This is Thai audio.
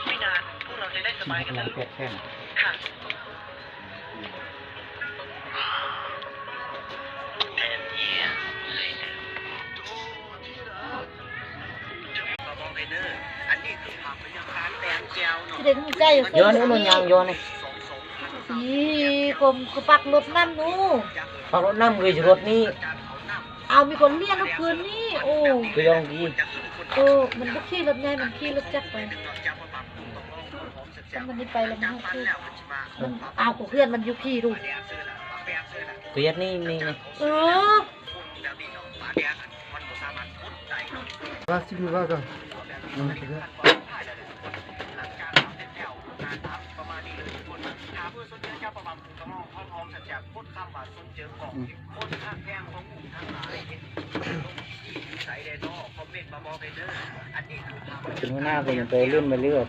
ไม่นานพวกเราจะได้สบายกันแล้วลูกค่ะแทนเยียบอเวเนอร์อันนี้คือผักพยาคารแดงแก้วเนาะ เด็กมึงใจอยู่ โยนนี่มันยังโยนนี่ อีผมปักรถน้ำนู้ พอรถน้ำคือรถนี้ เอามีคนเลี้ยงรถคืนนี่โอ้ คือยองดี มันก็ขี่รถไงมันขี่รถจักรไปมันนี่ไปแล้วมันคือมันเอากับเพื่อนมันอยู่ขี่ดู คือยัดนี่นี่ เออ ว่าสิว่ากัน ถึงหน้าเป็นไปเลื่อนไปเรื่อย